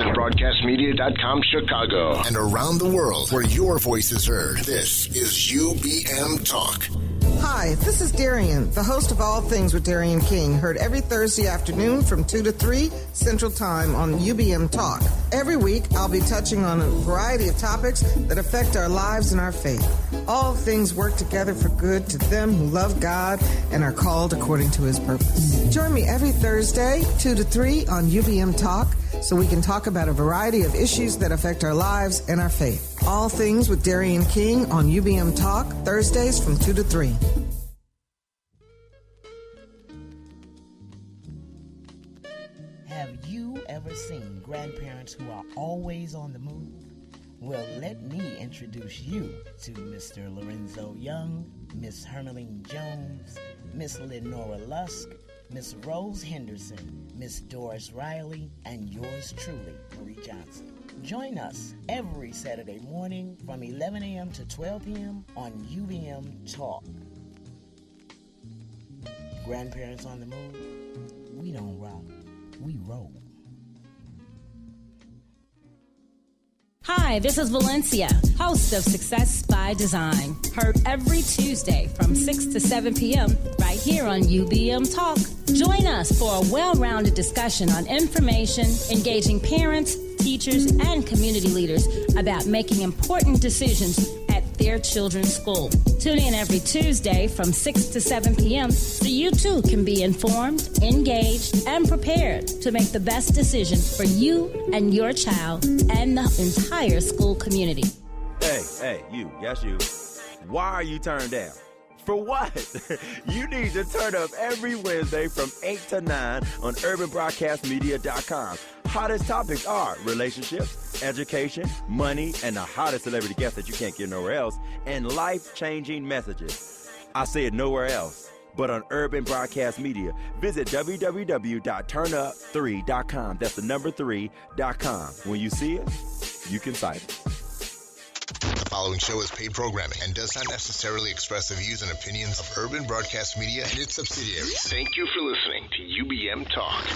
UrbanBroadcastMedia.com Chicago. And around the world where your voice is heard. This is UBM Talk. Hi, this is Darian, the host of All Things with Darian King, heard every Thursday afternoon from 2 to 3 Central Time on UBM Talk. Every week, I'll be touching on a variety of topics that affect our lives and our faith. All things work together for good to them who love God and are called according to his purpose. Join me every Thursday, 2 to 3 on UBM Talk, so we can talk about a variety of issues that affect our lives and our faith. All Things with Darian King on UBM Talk, Thursdays from 2 to 3. Have you ever seen grandparents who are always on the move? Well, let me introduce you to Mr. Lorenzo Young, Miss Hermeline Jones, Miss Lenora Lusk, Miss Rose Henderson, Miss Doris Riley, and yours truly, Marie Johnson. Join us every Saturday morning from 11 a.m. to 12 p.m. on UBM Talk. Grandparents on the move, we don't rock, we roll. Hi, this is Valencia, host of Success by Design. Heard every Tuesday from 6 to 7 p.m. right here on UBM Talk. Join us for a well-rounded discussion on information, engaging parents, teachers, and community leaders about making important decisions at their children's school. Tune in every Tuesday from 6 to 7 p.m. so you too can be informed, engaged, and prepared to make the best decision for you and your child and the entire school community. Hey, you, yes you. Why are you turned down? For what? You need to turn up every Wednesday from 8 to 9 on UrbanBroadcastMedia.com. Hottest topics are relationships, education, money, and the hottest celebrity guests that you can't get nowhere else, and life-changing messages. I say it nowhere else but on Urban Broadcast Media. Visit www.turnup3.com. That's the number 3.com. When you see it, you can cite it. The following show is paid programming and does not necessarily express the views and opinions of Urban Broadcast Media and its subsidiaries. Thank you for listening to UBM Talk.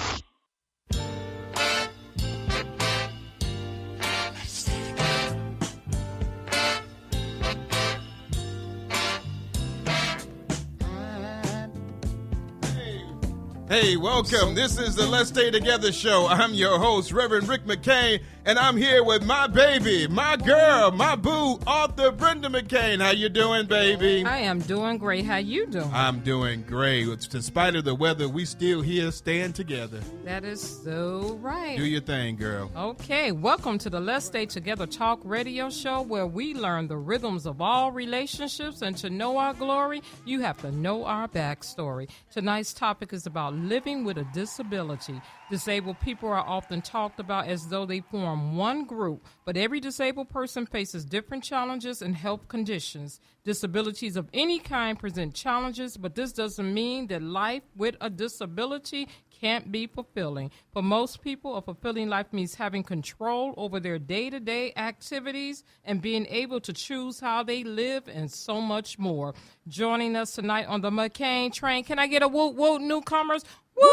Hey, welcome. This is the Let's Stay Together show. I'm your host, Reverend Rick McCain, and I'm here with my baby, my girl, my boo, author Brenda McCain. How you doing, baby? I am doing great. How you doing? I'm doing great. Despite of the weather, we still here staying together. That is so right. Do your thing, girl. Okay, welcome to the Let's Stay Together Talk radio show, where we learn the rhythms of all relationships, and to know our glory, you have to know our backstory. Tonight's topic is about living with a disability. Disabled people are often talked about as though they form one group, but every disabled person faces different challenges and health conditions. Disabilities of any kind present challenges, but this doesn't mean that life with a disability can't be fulfilling. For most people, a fulfilling life means having control over their day-to-day activities and being able to choose how they live, and so much more. Joining us tonight on the McCain Train, can I get a whoop-whoop, newcomers? Woo!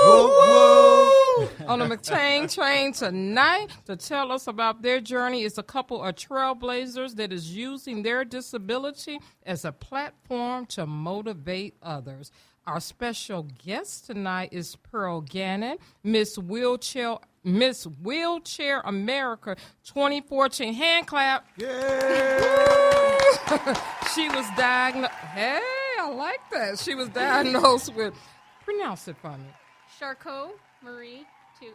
On the McCain Train tonight to tell us about their journey is a couple of trailblazers that is using their disability as a platform to motivate others. Our special guest tonight is Pearl Gannon, Miss Wheelchair America 2014. Hand clap. Yay! She was diagnosed. Hey, I like that. She was diagnosed with, pronounce it for me. Charcot-Marie Tooth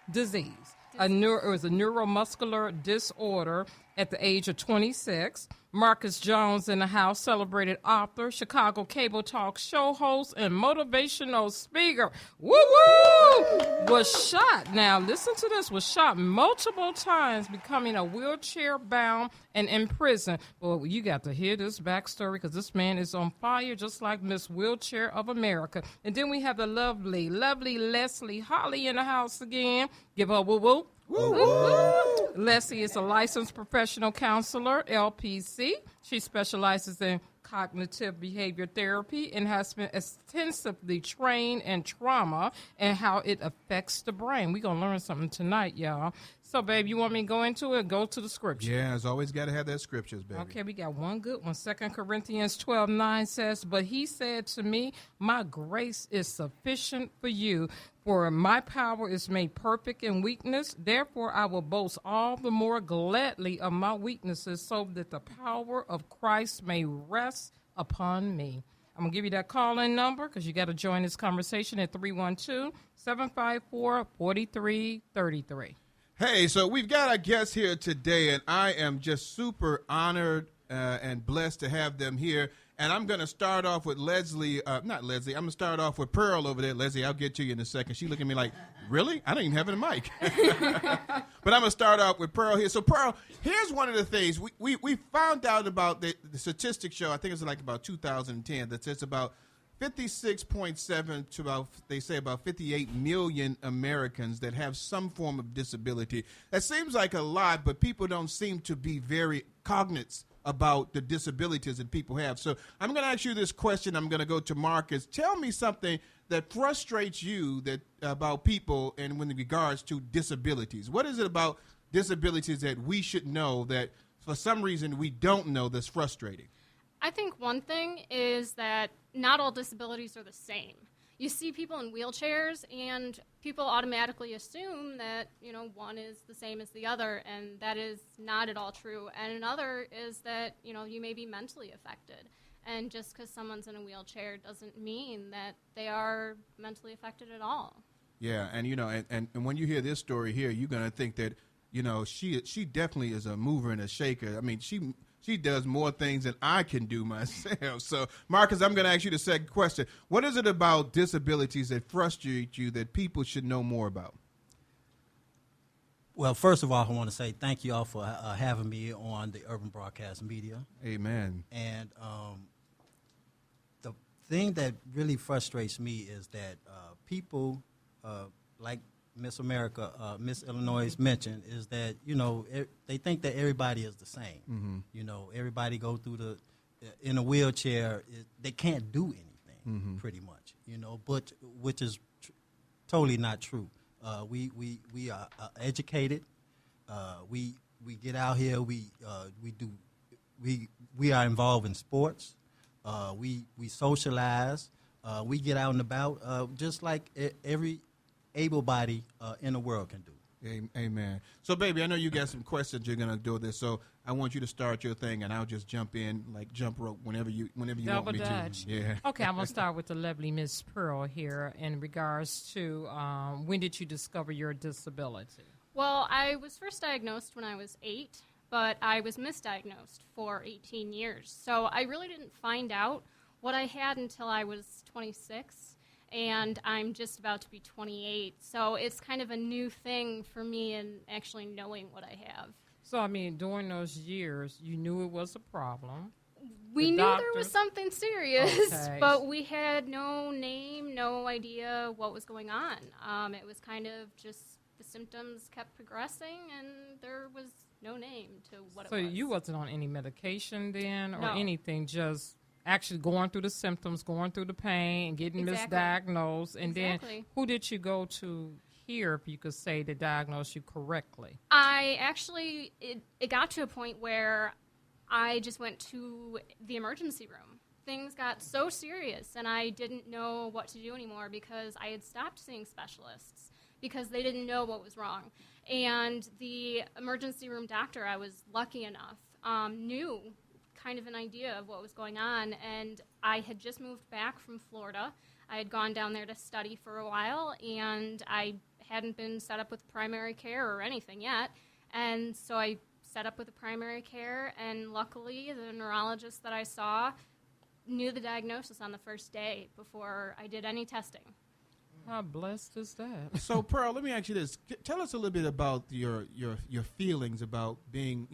disease. It was a neuromuscular disorder at the age of 26. Marcus Jones in the house, celebrated author, Chicago cable talk show host, and motivational speaker. Woo-woo! Was shot. Now, listen to this. Was shot multiple times, becoming a wheelchair-bound and in prison. Well, you got to hear this backstory because this man is on fire, just like Miss Wheelchair of America. And then we have the lovely Leslie Holly in the house again. Give her a woo-woo. Leslie is a licensed professional counselor, LPC. She specializes in cognitive behavior therapy and has been extensively trained in trauma and how it affects the brain. We're going to learn something tonight, y'all. So, babe, you want me to go into it? Go to the scripture. Yeah, it's always got to have that scriptures, baby. Okay, we got one good one. 2 Corinthians 12:9 says, "But he said to me, my grace is sufficient for you, for my power is made perfect in weakness. Therefore, I will boast all the more gladly of my weaknesses, so that the power of Christ may rest upon me." I'm going to give you that call-in number because you got to join this conversation at 312-754-4333. Hey, so we've got our guests here today, and I am just super honored and blessed to have them here. And I'm going to start off with Leslie. Not Leslie. I'm going to start off with Pearl over there. Leslie, I'll get to you in a second. She looking at me like, really? I don't even have a mic. But I'm going to start off with Pearl here. So, Pearl, here's one of the things. We found out about the statistics show, I think it's like about 2010, that says about 56.7 to about, they say about 58 million Americans that have some form of disability. That seems like a lot, but people don't seem to be very cognizant about the disabilities that people have. So I'm going to ask you this question. I'm going to go to Marcus. Tell me something that frustrates you about people and in regards to disabilities. What is it about disabilities that we should know that for some reason we don't know that's frustrating? I think one thing is that not all disabilities are the same. You see people in wheelchairs, and people automatically assume that, one is the same as the other, and that is not at all true. And another is that, you may be mentally affected. And just because someone's in a wheelchair doesn't mean that they are mentally affected at all. Yeah, and, and when you hear this story here, you're going to think that, she definitely is a mover and a shaker. I mean, she does more things than I can do myself. So, Marcus, I'm going to ask you the second question. What is it about disabilities that frustrate you that people should know more about? Well, first of all, I want to say thank you all for having me on the Urban Broadcast Media. Amen. And the thing that really frustrates me is that people like Miss America, Miss Illinois mentioned, is that, they think that everybody is the same. Mm-hmm. Everybody go through in a wheelchair, they can't do anything, mm-hmm. pretty much, but which is totally not true. We are educated. We get out here. We are involved in sports. We socialize. We get out and about, just like every able body in the world can do. Amen. So, baby, I know you got some questions you're gonna do this, so I want you to start your thing, and I'll just jump in like jump rope whenever you Double want me dutch. to. Yeah. Okay, I'm gonna start with the lovely Miss Pearl here in regards to when did you discover your disability? Well, I was first diagnosed when I was 8, but I was misdiagnosed for 18 years. So I really didn't find out what I had until I was 26. And I'm just about to be 28. So it's kind of a new thing for me in actually knowing what I have. So, I mean, during those years, you knew it was a problem. We knew there was something serious, okay. But we had no name, no idea what was going on. It was kind of just the symptoms kept progressing, and there was no name to what it was. So you wasn't on any medication then or No. anything, just actually going through the symptoms, going through the pain, getting Exactly. misdiagnosed. And Exactly. then who did you go to here, if you could say, to diagnose you correctly? I actually, it got to a point where I just went to the emergency room. Things got so serious, and I didn't know what to do anymore because I had stopped seeing specialists because they didn't know what was wrong. And the emergency room doctor, I was lucky enough, knew kind of an idea of what was going on, and I had just moved back from Florida. I had gone down there to study for a while, and I hadn't been set up with primary care or anything yet, and so I set up with the primary care, and luckily the neurologist that I saw knew the diagnosis on the first day before I did any testing. How blessed is that? So, Pearl, let me ask you this. Tell us a little bit about your feelings about being,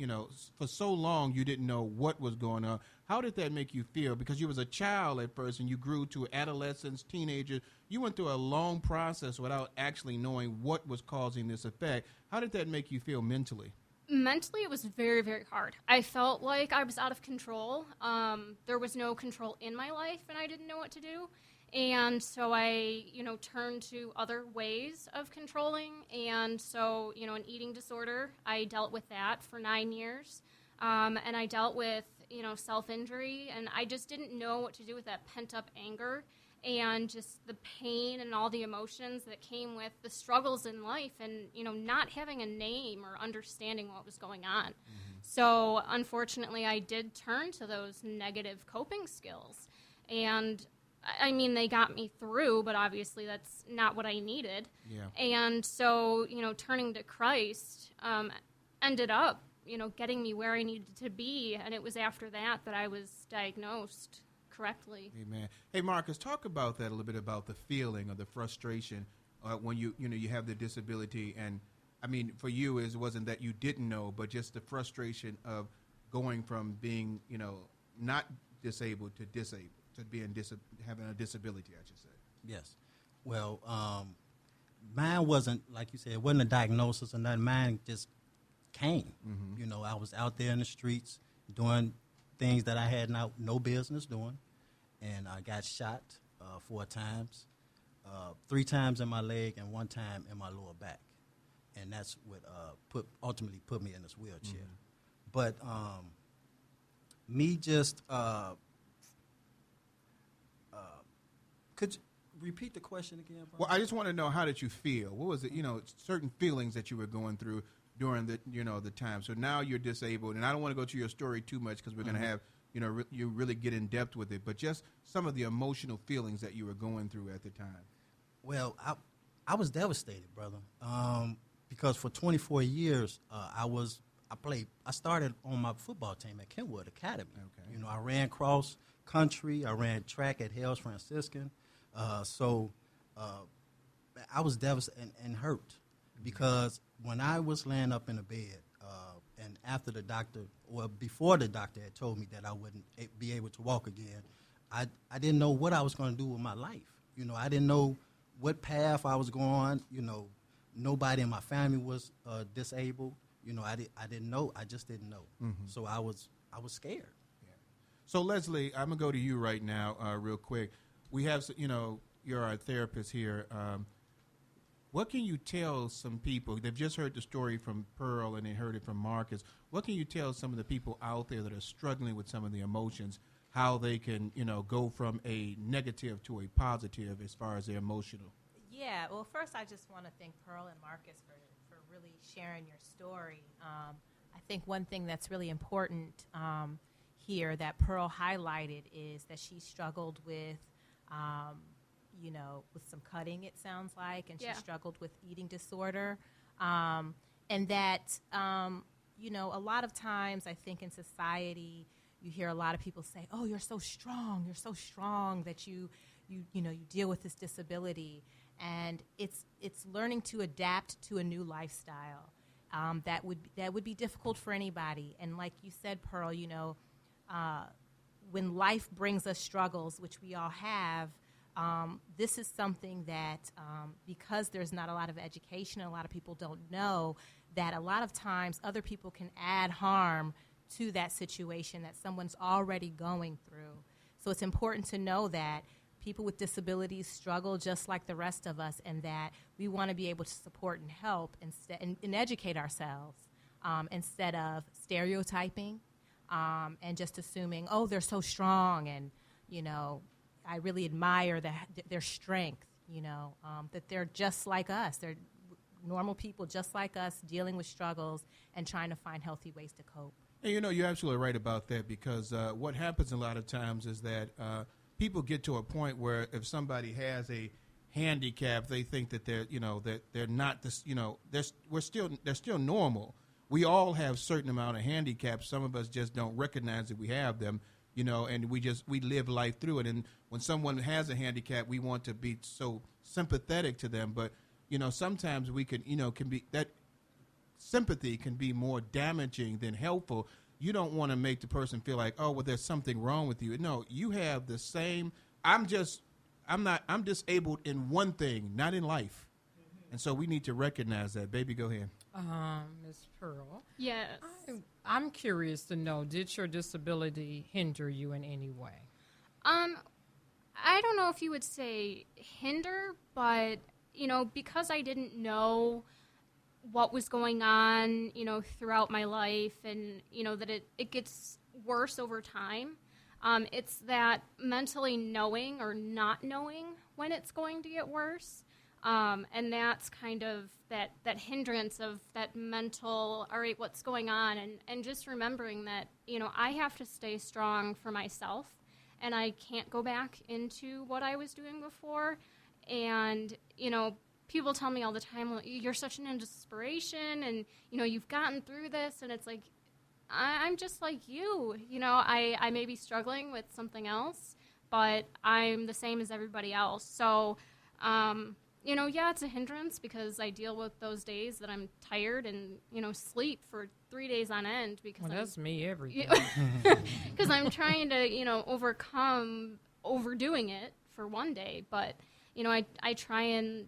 for so long you didn't know what was going on. How did that make you feel? Because you was a child at first and you grew to adolescence, teenager. You went through a long process without actually knowing what was causing this effect. How did that make you feel mentally? Mentally, it was very, very hard. I felt like I was out of control. There was no control in my life, and I didn't know what to do. And so I, turned to other ways of controlling. And so, an eating disorder, I dealt with that for 9 years. And I dealt with, self-injury. And I just didn't know what to do with that pent-up anger and just the pain and all the emotions that came with the struggles in life and, not having a name or understanding what was going on. Mm-hmm. So, unfortunately, I did turn to those negative coping skills. And, I mean, they got me through, but obviously that's not what I needed. Yeah. And so, turning to Christ ended up, getting me where I needed to be. And it was after that I was diagnosed correctly. Amen. Hey, Marcus, talk about that a little bit, about the feeling of the frustration when you have the disability. And I mean, for you, it wasn't that you didn't know, but just the frustration of going from being, not disabled to disabled, to being having a disability, I should say. Yes. Well, mine wasn't, like you said, it wasn't a diagnosis or nothing. Mine just came. Mm-hmm. I was out there in the streets doing things that I had no business doing. And I got shot 4 times, 3 times in my leg and 1 time in my lower back. And that's what ultimately put me in this wheelchair. Mm-hmm. But me just, could you repeat the question again, bro? Well, I just want to know, how did you feel? What was it, certain feelings that you were going through during the, the time. So now you're disabled, and I don't want to go to your story too much because we're going to have, you really get in depth with it, but just some of the emotional feelings that you were going through at the time. Well, I was devastated, brother, because for 24 years I started on my football team at Kenwood Academy. Okay. I ran cross country, I ran track at Hales Franciscan, so I was devastated and hurt because when I was laying up in the bed, and after the doctor, or before the doctor had told me that I wouldn't be able to walk again, I didn't know what I was going to do with my life. I didn't know what path I was going. Nobody in my family was disabled. I didn't know. I just didn't know. Mm-hmm. So I was scared. Yeah. So Leslie, I'm gonna go to you right now, real quick. We have, you're our therapist here. What can you tell some people? They've just heard the story from Pearl and they heard it from Marcus. What can you tell some of the people out there that are struggling with some of the emotions, how they can, go from a negative to a positive as far as their emotional? Yeah, well, first I just want to thank Pearl and Marcus for really sharing your story. I think one thing that's really important here that Pearl highlighted is that she struggled with with some cutting, it sounds like, and she struggled with eating disorder. And that, a lot of times I think in society you hear a lot of people say, oh, you're so strong that you deal with this disability. And it's learning to adapt to a new lifestyle. That would be difficult for anybody. And like you said, Pearl, when life brings us struggles, which we all have, this is something that, because there's not a lot of education, a lot of people don't know, that a lot of times other people can add harm to that situation that someone's already going through. So it's important to know that people with disabilities struggle just like the rest of us, and that we want to be able to support and help and educate ourselves instead of stereotyping and just assuming, oh, they're so strong, and, I really admire their strength, that they're just like us. They're normal people just like us, dealing with struggles and trying to find healthy ways to cope. And you're absolutely right about that, because what happens a lot of times is that people get to a point where if somebody has a handicap, they think that they're not this, they're still normal. We all have certain amount of handicaps. Some of us just don't recognize that we have them, and we live life through it. And when someone has a handicap, we want to be so sympathetic to them, but sometimes we can be that sympathy can be more damaging than helpful. You don't want to make the person feel like, oh, well, there's something wrong with you. No, you have the same. I'm disabled in one thing, not in life. Mm-hmm. And so we need to recognize that. Baby, go ahead. Ms. Pearl. Yes. I'm curious to know, did your disability hinder you in any way? I don't know if you would say hinder, but, because I didn't know what was going on, throughout my life and, that it gets worse over time. It's that mentally knowing or not knowing when it's going to get worse. And that's kind of that hindrance of that mental, all right, what's going on? And just remembering that, I have to stay strong for myself, and I can't go back into what I was doing before. And, people tell me all the time, well, you're such an inspiration, and, you've gotten through this, and it's like, I'm just like you. I may be struggling with something else, but I'm the same as everybody else. So, yeah, it's a hindrance because I deal with those days that I'm tired and, sleep for 3 days on end because that's me every day. Because I'm trying to, overcome overdoing it for one day. But, I try and,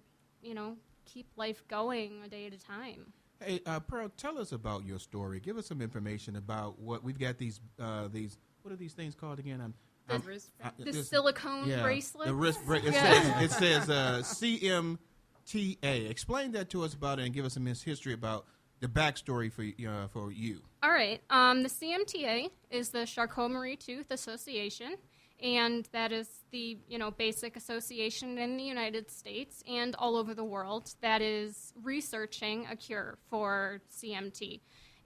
keep life going a day at a time. Hey, Pearl, tell us about your story. Give us some information about what we've got. These what are these things called again? The silicone bracelet. The wrist bracelet. It says CMTA. Explain that to us about it and give us some history about the backstory for you. All right. The CMTA is the Charcot-Marie-Tooth Association, and that is the basic association in the United States and all over the world that is researching a cure for CMT.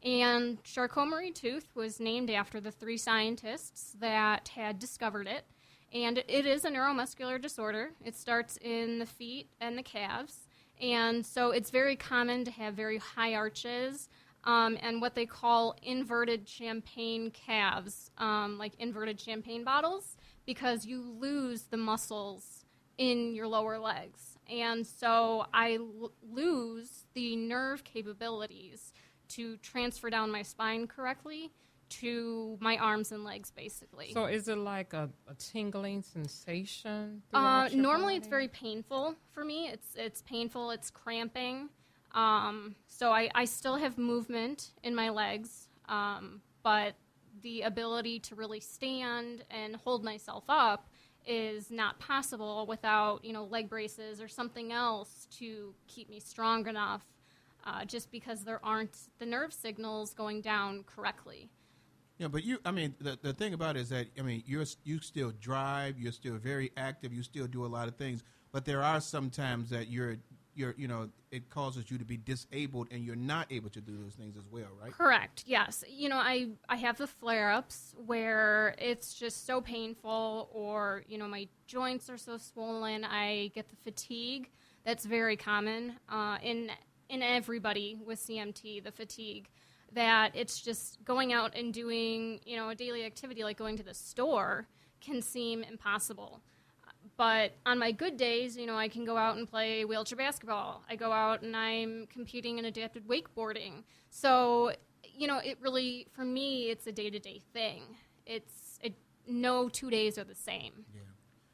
And Charcot-Marie-Tooth was named after the 3 scientists that had discovered it. And it is a neuromuscular disorder. It starts in the feet and the calves. And so it's very common to have very high arches and what they call inverted champagne calves, like inverted champagne bottles, because you lose the muscles in your lower legs. And so I lose the nerve capabilities to transfer down my spine correctly to my arms and legs, basically. So is it like a tingling sensation? Normally it's very painful for me. It's painful, it's cramping. So I still have movement in my legs, but the ability to really stand and hold myself up is not possible without, leg braces or something else to keep me strong enough. Just because there aren't the nerve signals going down correctly. Yeah, but the thing about it is that, you still drive, you're still very active, you still do a lot of things, but there are some times that it causes you to be disabled and you're not able to do those things as well, right? Correct, yes. I have the flare-ups where it's just so painful, or, my joints are so swollen, I get the fatigue. That's very common in everybody with CMT, the fatigue, that it's just going out and doing, a daily activity like going to the store can seem impossible. But on my good days, I can go out and play wheelchair basketball. I go out and I'm competing in adapted wakeboarding. So, it really, for me, it's a day-to-day thing. No 2 days are the same. Yeah.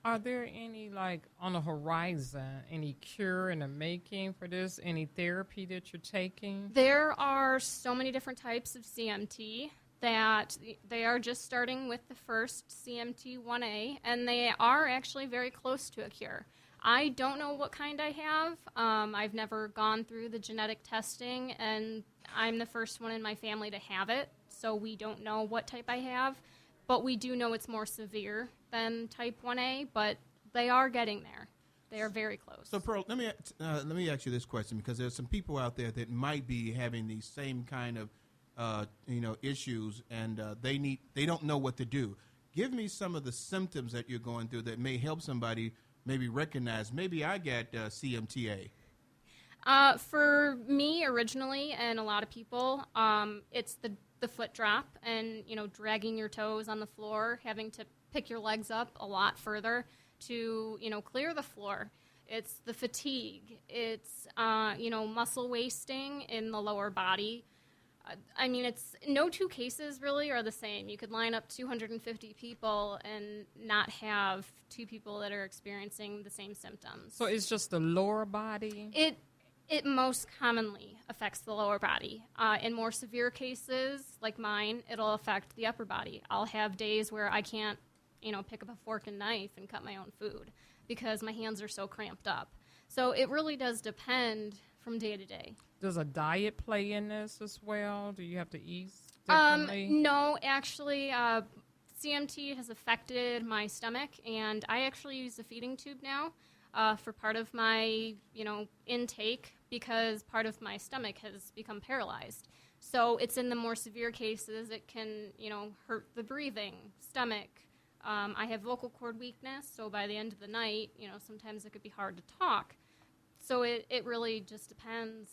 Are there any, on the horizon, any cure in the making for this? Any therapy that you're taking? There are so many different types of CMT that they are just starting with the first CMT 1A, and they are actually very close to a cure. I don't know what kind I have. I've never gone through the genetic testing, and I'm the first one in my family to have it, so we don't know what type I have. But we do know it's more severe than type 1A, but they are getting there. They are very close. So, Pearl, let me ask you this question, because there's some people out there that might be having these same kind of issues, and they don't know what to do. Give me some of the symptoms that you're going through that may help somebody maybe recognize, maybe I got CMTA. For me, originally, and a lot of people, it's the foot drop and, dragging your toes on the floor, having to pick your legs up a lot further to, clear the floor. It's the fatigue. It's, muscle wasting in the lower body. It's no 2 cases really are the same. You could line up 250 people and not have 2 people that are experiencing the same symptoms. So it's just the lower body? It most commonly affects the lower body. In more severe cases, like mine, it'll affect the upper body. I'll have days where I can't, pick up a fork and knife and cut my own food because my hands are so cramped up. So it really does depend from day to day. Does a diet play in this as well? Do you have to eat differently? No, actually, CMT has affected my stomach, and I actually use a feeding tube now for part of my, intake because part of my stomach has become paralyzed. So it's in the more severe cases. It can, hurt the breathing, stomach. I have vocal cord weakness, so by the end of the night, sometimes it could be hard to talk. So it really just depends.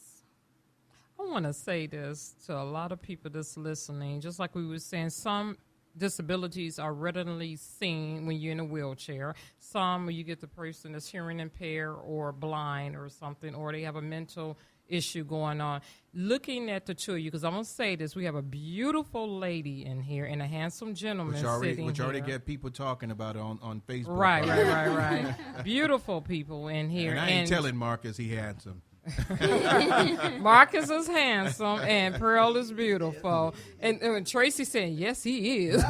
I want to say this to a lot of people that's listening. Just like we were saying, some disabilities are readily seen when you're in a wheelchair. Some, when you get the person that's hearing impaired or blind or something, or they have a mental issue going on. Looking at the two of you, because I'm going to say this, we have a beautiful lady in here and a handsome gentleman which already get people talking about it on Facebook. Right. Beautiful people in here. And I ain't telling Marcus he handsome. Marcus is handsome and Pearl is beautiful. And Tracy saying, yes, he is.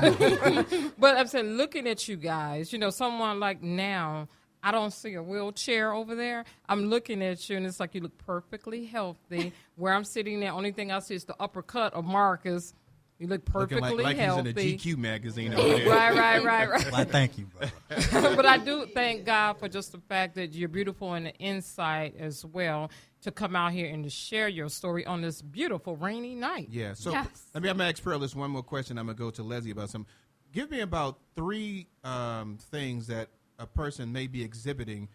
But I'm saying, looking at you guys, someone like now, I don't see a wheelchair over there. I'm looking at you, and it's like you look perfectly healthy. Where I'm sitting there, only thing I see is the uppercut of Marcus. You look perfectly like healthy. He's in a GQ magazine over there. Right. Well, thank you, brother. But I do thank God for just the fact that you're beautiful in the inside as well, to come out here and to share your story on this beautiful rainy night. Yeah. So Yes. I'm going to ask Pearl this one more question. I'm going to go to Leslie about some. Give me about 3 things that a person may be exhibiting,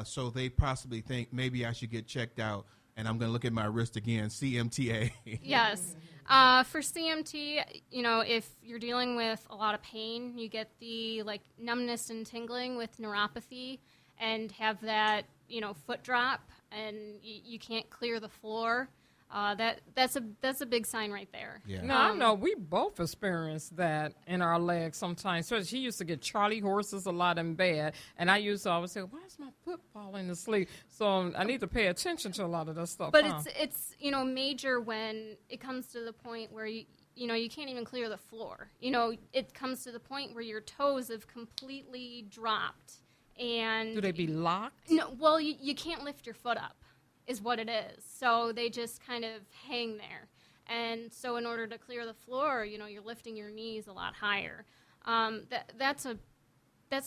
so they possibly think maybe I should get checked out. And I'm going to look at my wrist again, CMTA. Yes. For CMT, if you're dealing with a lot of pain, you get the numbness and tingling with neuropathy and have that, foot drop and you can't clear the floor. That's a big sign right there. Yeah. No, I know we both experienced that in our legs sometimes. So she used to get Charlie horses a lot in bed, and I used to always say, "Why is my foot falling asleep?" So I need to pay attention to a lot of that stuff. But it's major when it comes to the point where you can't even clear the floor. It comes to the point where your toes have completely dropped, and do they be locked? No, well, you can't lift your foot up, is what it is. So they just kind of hang there. And so in order to clear the floor, you're lifting your knees a lot higher. That's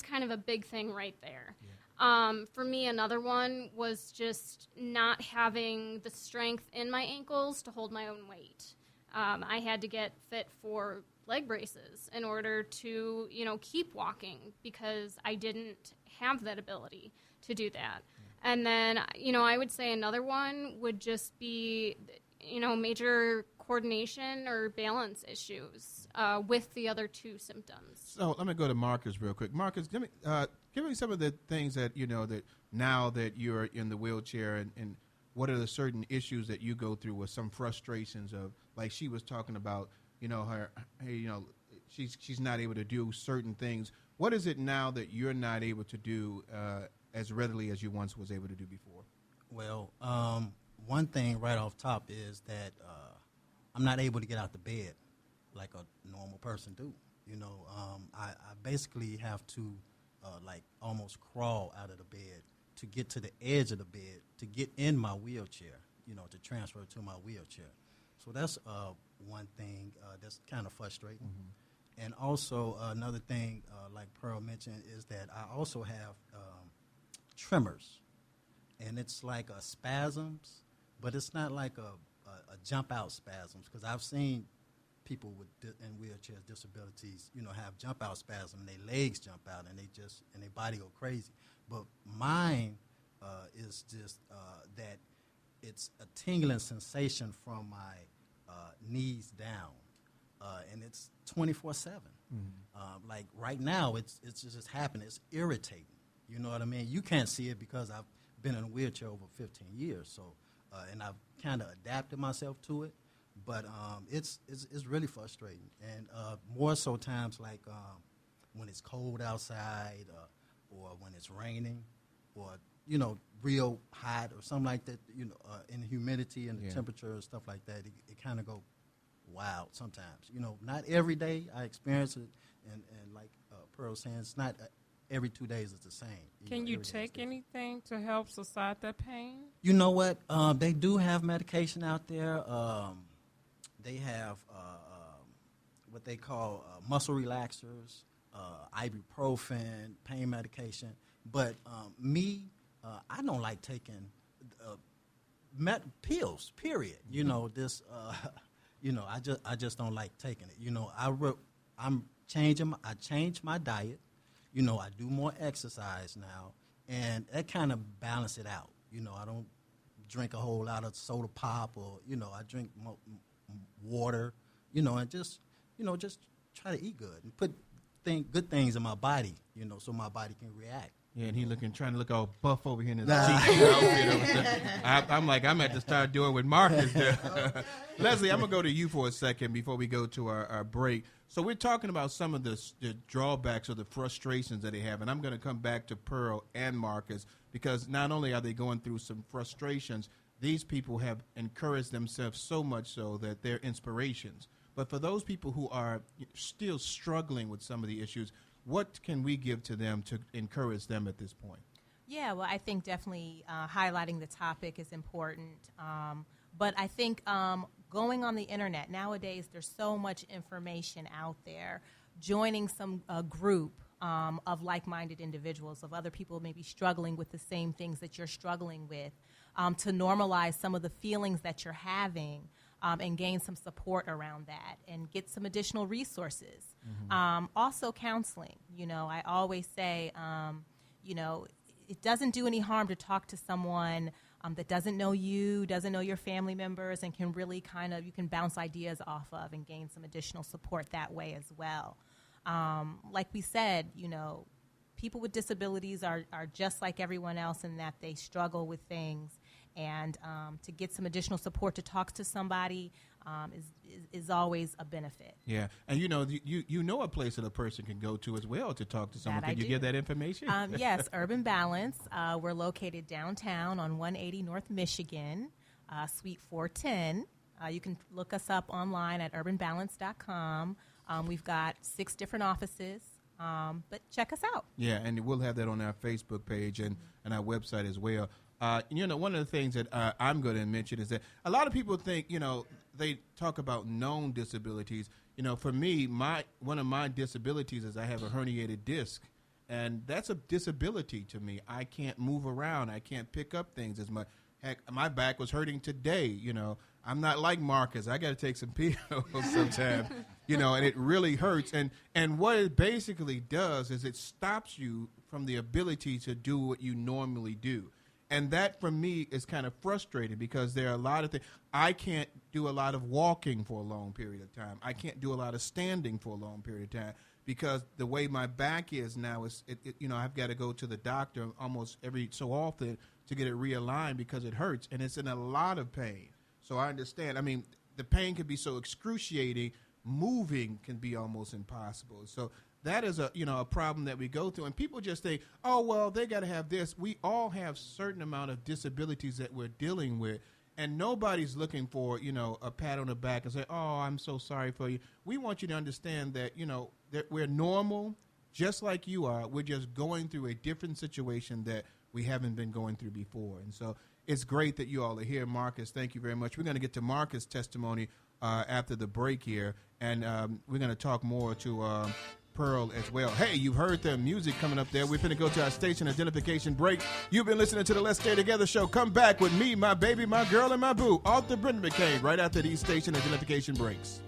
kind of a big thing right there. Yeah. For me, another one was just not having the strength in my ankles to hold my own weight. I had to get fit for leg braces in order to, keep walking because I didn't have that ability to do that. And then, I would say another one would just be, major coordination or balance issues with the other 2 symptoms. So let me go to Marcus real quick. Marcus, give me some of the things that, that now that you're in the wheelchair and what are the certain issues that you go through with some frustrations of, like she was talking about, she's not able to do certain things. What is it now that you're not able to do as readily as you once was able to do before? Well, one thing right off top is that I'm not able to get out the bed like a normal person do. I basically have to almost crawl out of the bed to get to the edge of the bed to get in my wheelchair, to transfer to my wheelchair. So that's one thing that's kind of frustrating. Mm-hmm. And also another thing, like Pearl mentioned, is that I also have tremors, and it's like a spasms, but it's not like a jump out spasms, because I've seen people in wheelchairs, disabilities, have jump out spasms, and their legs jump out, and their body go crazy. But mine is just that it's a tingling sensation from my knees down, and it's 24/7. Mm-hmm. Like right now, it's just happening. It's irritating. You know what I mean? You can't see it because I've been in a wheelchair over 15 years, so and I've kind of adapted myself to it. But it's really frustrating, and more so times like when it's cold outside, or when it's raining, or real hot or something like that, in the humidity and the temperature and stuff like that, it kind of go wild sometimes. Not every day I experience it, and like Pearl saying, it's not every 2 days is the same. Can you take anything to help subside that pain? You know what? They do have medication out there. They have what they call muscle relaxers, ibuprofen, pain medication. But I don't like taking pills. Period. I just don't like taking it. I changed my diet. I do more exercise now, and that kind of balance it out. I don't drink a whole lot of soda pop, or I drink water. And just try to eat good and put good things in my body. So my body can react. Yeah, and he trying to look all buff over here in his outfit. I'm like, I'm at to start doing what Marcus did. Leslie, I'm going to go to you for a second before we go to our break. So we're talking about some of the drawbacks or the frustrations that they have, and I'm going to come back to Pearl and Marcus, because not only are they going through some frustrations, these people have encouraged themselves so much so that they're inspirations. But for those people who are still struggling with some of the issues, what can we give to them to encourage them at this point? Yeah, well, I think definitely highlighting the topic is important. But I think going on the internet, nowadays there's so much information out there. Joining some group of like-minded individuals, of other people maybe struggling with the same things that you're struggling with, to normalize some of the feelings that you're having, and gain some support around that and get some additional resources. Mm-hmm. Also counseling. I always say, it doesn't do any harm to talk to someone that doesn't know you, doesn't know your family members, and can really you can bounce ideas off of and gain some additional support that way as well. Like we said, people with disabilities are just like everyone else in that they struggle with things. And to get some additional support to talk to somebody is always a benefit. Yeah, and you know a place that a person can go to as well to talk to someone. Can you give that information? Yes, Urban Balance. We're located downtown on 180 North Michigan, Suite 410. You can look us up online at urbanbalance.com. We've got 6 different offices. But check us out. Yeah, and we'll have that on our Facebook page and our website as well. One of the things that I'm going to mention is that a lot of people think, they talk about known disabilities. For me, one of my disabilities is I have a herniated disc, and that's a disability to me. I can't move around. I can't pick up things as much. Heck, my back was hurting today. I'm not like Marcus. I got to take some pills sometimes, and it really hurts. And what it basically does is it stops you from the ability to do what you normally do. And that, for me, is kind of frustrating because there are a lot of things. I can't do a lot of walking for a long period of time. I can't do a lot of standing for a long period of time because the way my back is now, I've got to go to the doctor almost every so often to get it realigned because it hurts, and it's in a lot of pain. So I understand. I mean, the pain can be so excruciating, moving can be almost impossible. So that is a problem that we go through, and people just think, oh, well, they got to have this. We all have certain amount of disabilities that we're dealing with, and nobody's looking for, a pat on the back and say, oh, I'm so sorry for you. We want you to understand that, that we're normal, just like you are. We're just going through a different situation that we haven't been going through before. And so it's great that you all are here. Marcus, thank you very much. We're going to get to Marcus' testimony after the break here, and we're going to talk more to Pearl as well. Hey, you've heard the music coming up there. We're going to go to our station identification break. You've been listening to the Let's Stay Together show. Come back with me, my baby, my girl, and my boo, author Brenda McCain, right after these station identification breaks.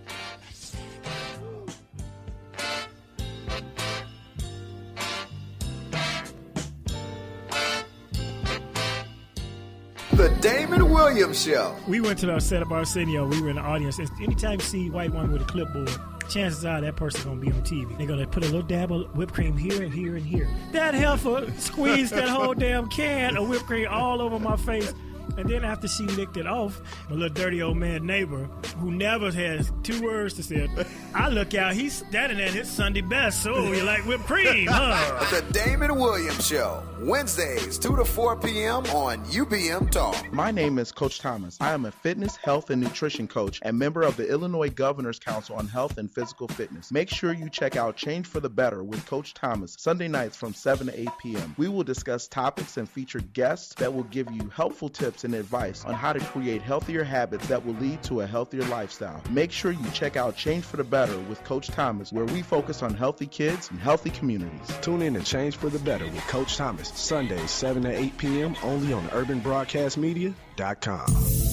The Damon Williams Show. We went to the set of Arsenio. We were in the audience. Anytime you see a white woman with a clipboard, chances are that person's going to be on TV. They're going to put a little dab of whipped cream here and here and here. That heifer squeezed that whole damn can of whipped cream all over my face. And then after she licked it off, my little dirty old man neighbor, who never has 2 words to say, I look out, he's standing at his Sunday best. So you like whipped cream, huh? The Damon Williams Show, Wednesdays, 2 to 4 p.m. on UBM Talk. My name is Coach Thomas. I am a fitness, health, and nutrition coach and member of the Illinois Governor's Council on Health and Physical Fitness. Make sure you check out Change for the Better with Coach Thomas Sunday nights from 7 to 8 p.m. We will discuss topics and feature guests that will give you helpful tips and advice on how to create healthier habits that will lead to a healthier lifestyle. Make sure you check out Change for the Better with Coach Thomas, where we focus on healthy kids and healthy communities. Tune in to Change for the Better with Coach Thomas, Sundays 7 to 8 p.m. only on UrbanBroadcastMedia.com.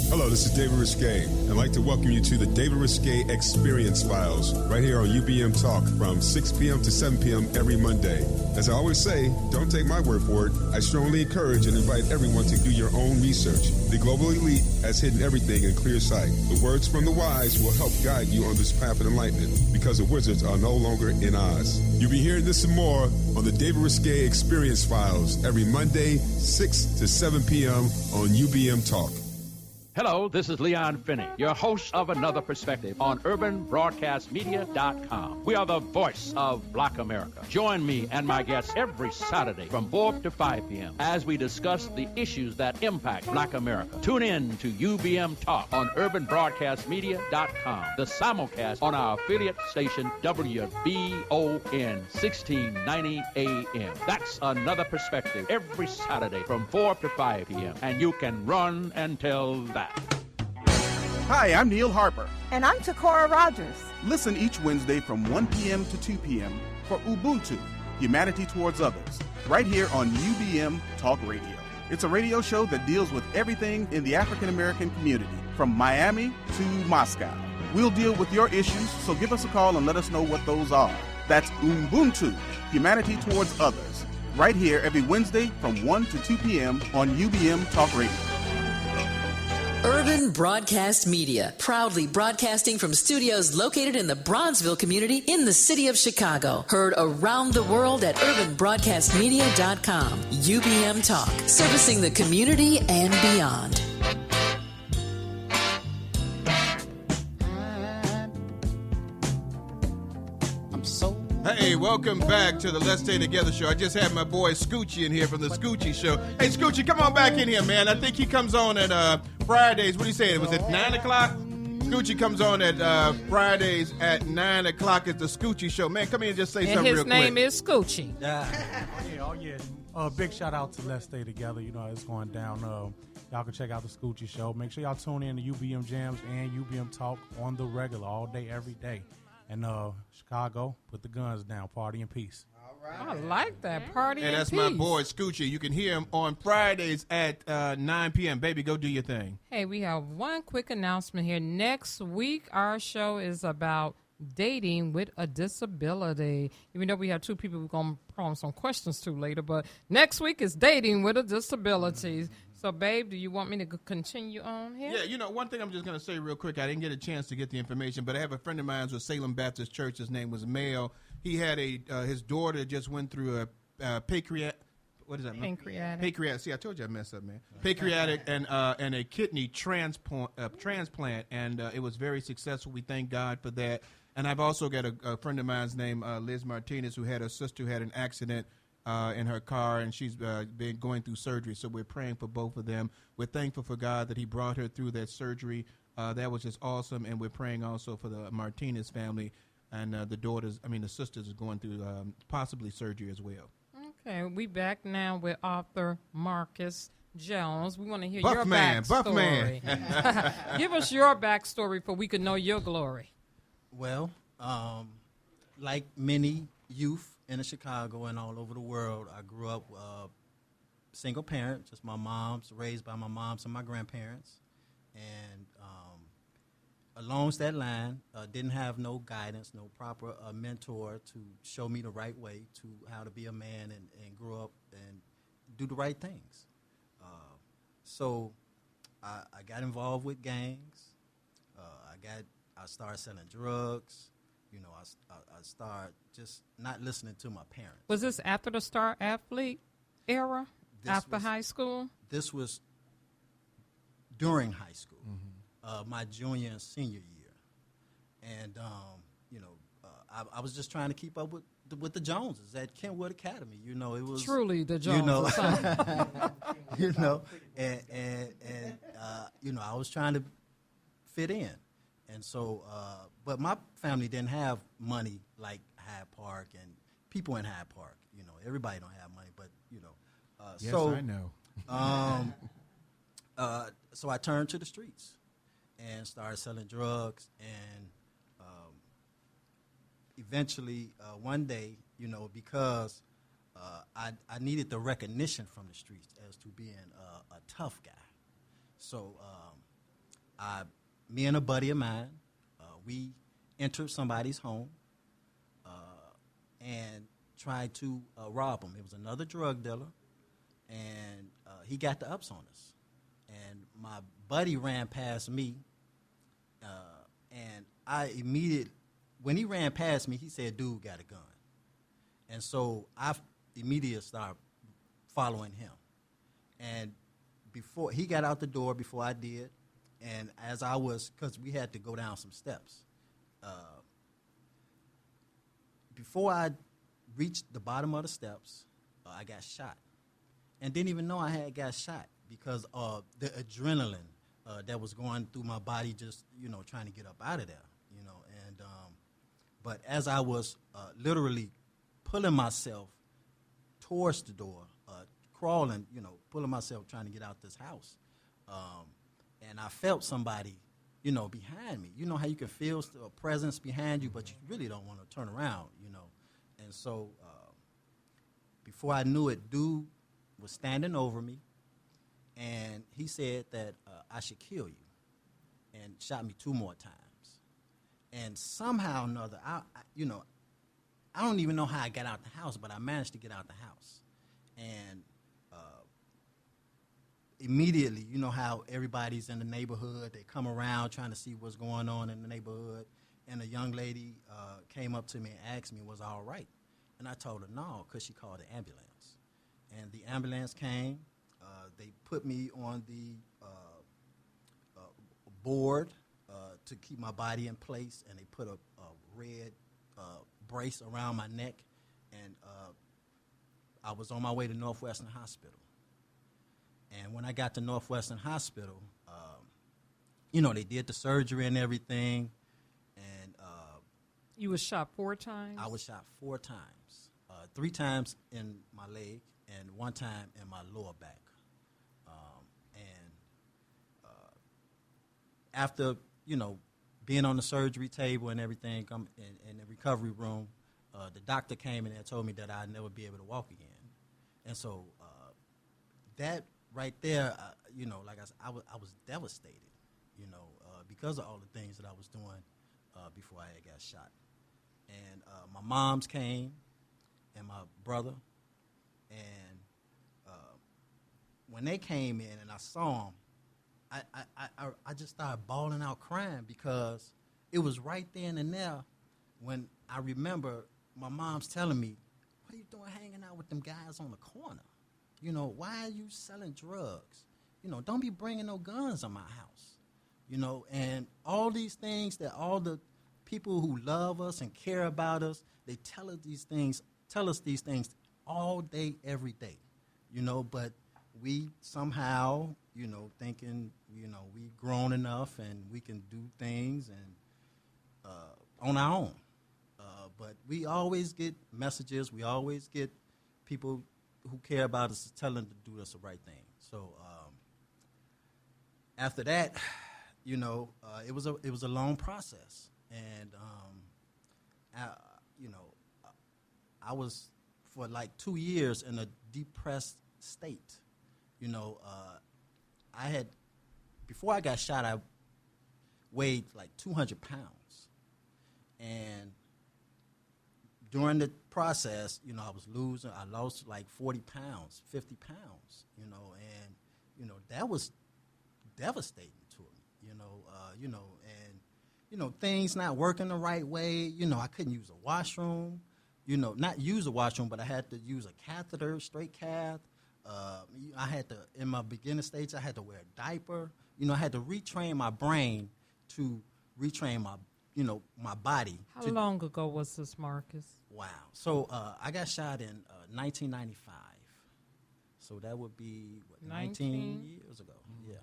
Hello, this is David Risquet. I'd like to welcome you to the David Risquet Experience Files right here on UBM Talk from 6 p.m. to 7 p.m. every Monday. As I always say, don't take my word for it. I strongly encourage and invite everyone to do your own research. The global elite has hidden everything in clear sight. The words from the wise will help guide you on this path of enlightenment because the wizards are no longer in Oz. You'll be hearing this and more on the David Risquet Experience Files every Monday, 6 to 7 p.m. on UBM Talk. Hello, this is Leon Finney, your host of Another Perspective on UrbanBroadcastMedia.com. We are the voice of Black America. Join me and my guests every Saturday from 4 to 5 p.m. as we discuss the issues that impact Black America. Tune in to UBM Talk on UrbanBroadcastMedia.com, the simulcast on our affiliate station WBON 1690 AM. That's Another Perspective every Saturday from 4 to 5 p.m. And you can run and tell that. Hi, I'm Neil Harper. And I'm Takora Rogers. Listen each Wednesday from 1 p.m. to 2 p.m. for Ubuntu, Humanity Towards Others, right here on UBM Talk Radio. It's a radio show that deals with everything in the African American community, from Miami to Moscow. We'll deal with your issues, so give us a call and let us know what those are. That's Ubuntu, Humanity Towards Others, right here every Wednesday from 1 to 2 p.m. on UBM Talk Radio. Urban Broadcast Media, proudly broadcasting from studios located in the Bronzeville community in the city of Chicago. Heard around the world at UrbanBroadcastMedia.com. UBM Talk, servicing the community and beyond. Hey, welcome back to the Let's Stay Together show. I just had my boy Scoochie in here from the Scoochie show. Hey, Scoochie, come on back in here, man. I think he comes on at Fridays. What do you say? Was it 9 o'clock? Scoochie comes on at Fridays at 9 o'clock at the Scoochie show. Man, come here and just say something real quick. And his name is Scoochie. Big shout out to Let's Stay Together. You know, it's going down. Y'all can check out the Scoochie show. Make sure y'all tune in to UBM Jams and UBM Talk on the regular, all day, every day. And Chicago, put the guns down. Party in peace. All right. I like that. Party in peace. And that's my boy Scoochie. You can hear him on Fridays at 9 p.m. Baby, go do your thing. Hey, we have one quick announcement here. Next week, our show is about dating with a disability. Even though we have two people we're going to prompt some questions to later, but next week is dating with a disability. So, babe, do you want me to continue on here? Yeah, you know, one thing I'm just going to say real quick. I didn't get a chance to get the information, but I have a friend of mine with Salem Baptist Church. His name was Mel. He had his daughter just went through a pancreatic. What is that? Pancreatic. See, I told you I messed up, man. Pancreatic and a kidney transplant, and it was very successful. We thank God for that. And I've also got a friend of mine's named Liz Martinez, who had her sister who had an accident in her car, and she's been going through surgery. So we're praying for both of them. We're thankful for God that he brought her through that surgery. That was just awesome. And we're praying also for the Martinez family and the sisters is going through possibly surgery as well. Okay, we back now with author Marcus Jones. We want to hear Buff your man, backstory. Buff man. Give us your backstory so we can know your glory. Well, like many youth in Chicago and all over the world, I grew up single parent, just my mom's, raised by my moms and my grandparents. And along that line, didn't have no guidance, no proper mentor to show me the right way to how to be a man and grow up and do the right things. So I got involved with gangs. I started selling drugs. You know, I started just not listening to my parents. Was this after the Star Athlete era? After high school? This was during high school, my junior and senior year. And, I was just trying to keep up with the Joneses at Kentwood Academy. You know, it was truly the Joneses. I was trying to fit in. And so, but my family didn't have money like Hyde Park and people in Hyde Park. You know, everybody don't have money, but, yes, so, I know. So I turned to the streets and started selling drugs, and eventually one day, because I needed the recognition from the streets as to being a tough guy. So me and a buddy of mine, we entered somebody's home and tried to rob him. It was another drug dealer, and he got the ups on us. And my buddy ran past me, and when he ran past me, he said, "Dude got a gun." And so I immediately started following him. And before he got out the door, before I did, and as I was, because we had to go down some steps, before I reached the bottom of the steps, I got shot. And didn't even know I had got shot because of the adrenaline that was going through my body, just, trying to get up out of there, And but as I was literally pulling myself towards the door, crawling, pulling myself, trying to get out this house, and I felt somebody, behind me. You know how you can feel a presence behind you, but you really don't want to turn around, And so before I knew it, dude was standing over me, and he said that I should kill you, and shot me 2 more times. And somehow or another, I don't even know how I got out the house, but I managed to get out the house. And immediately, you know how everybody's in the neighborhood, they come around trying to see what's going on in the neighborhood. And a young lady came up to me and asked me, was I all right? And I told her no, because she called the ambulance. And the ambulance came. They put me on the board to keep my body in place, and they put a red brace around my neck, and I was on my way to Northwestern Hospital. And when I got to Northwestern Hospital, they did the surgery and everything, and you was shot 4 times? I was shot 4 times, 3 times in my leg and 1 time in my lower back. After, being on the surgery table and everything, in the recovery room, the doctor came in and told me that I'd never be able to walk again. And so that right there, like I said, I was devastated, because of all the things that I was doing before I had got shot. And my moms came and my brother, and when they came in and I saw them, I just started bawling out crying, because it was right then and there when I remember my mom's telling me, "What are you doing hanging out with them guys on the corner? Why are you selling drugs? Don't be bringing no guns in my house." And all these things that all the people who love us and care about us, they tell us these things all day, every day, but we somehow, thinking, we grown enough and we can do things and on our own. But we always get messages. We always get people who care about us telling to do us the right thing. So after that, it was a long process, and I was for like 2 years in a depressed state. I had, before I got shot, I weighed like 200 pounds. And during the process, I lost like 40 pounds, 50 pounds, and, that was devastating to me, and, things not working the right way. I couldn't use a washroom, not use a washroom, but I had to use a catheter, straight cath. I had to, in my beginning stage, I had to wear a diaper. You know, I had to retrain my brain to retrain my, my body. How long ago was this, Marcus? Wow. So I got shot in 1995. So that would be, 19 years ago. Yeah.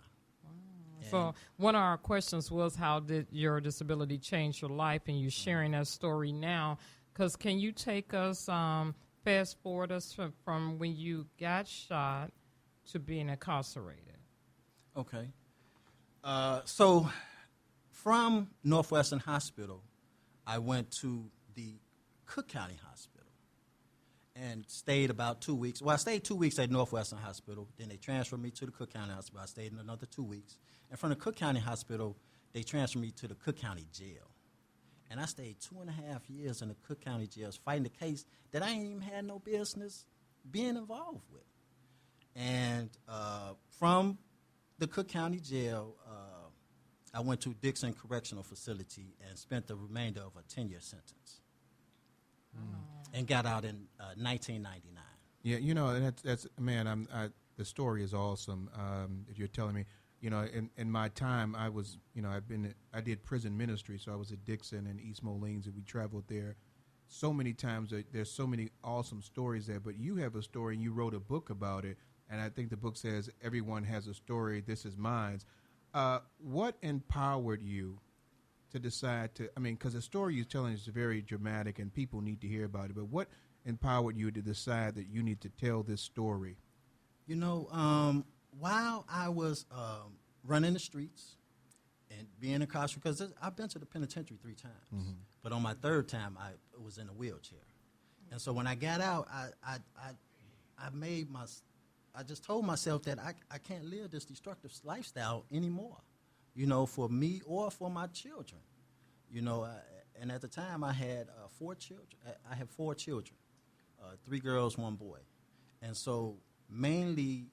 So one of our questions was, how did your disability change your life? And you're sharing that story now. Because can you take us, fast forward us from when you got shot to being incarcerated? Okay. So from Northwestern Hospital, I went to the Cook County Hospital and stayed about 2 weeks. Well, I stayed 2 weeks at Northwestern Hospital. Then they transferred me to the Cook County Hospital. I stayed in another 2 weeks. And from the Cook County Hospital, they transferred me to the Cook County Jail. And I stayed 2.5 years in the Cook County jails fighting the case that I ain't even had no business being involved with. And from the Cook County Jail, I went to Dixon Correctional Facility and spent the remainder of a 10-year sentence. And got out in 1999. Yeah, you know, that's man. The story is awesome. If you're telling me, you know, in my time, I was, you know, I did prison ministry, so I was at Dixon and East Moline, and we traveled there so many times. There's so many awesome stories there. But you have a story, and you wrote a book about it, and I think the book says everyone has a story. This is mine. What empowered you to decide to, I mean, because the story you're telling is very dramatic and people need to hear about it, but what empowered you to decide that you need to tell this story? You know, while I was running the streets and being incarcerated, because I've been to the penitentiary 3 times, but on my 3rd time, I was in a wheelchair. And so when I got out, I just told myself that I can't live this destructive lifestyle anymore, you know, for me or for my children. You know, and at the time I had 4 children. I have 4 children, 3 girls, 1 boy. And so mainly,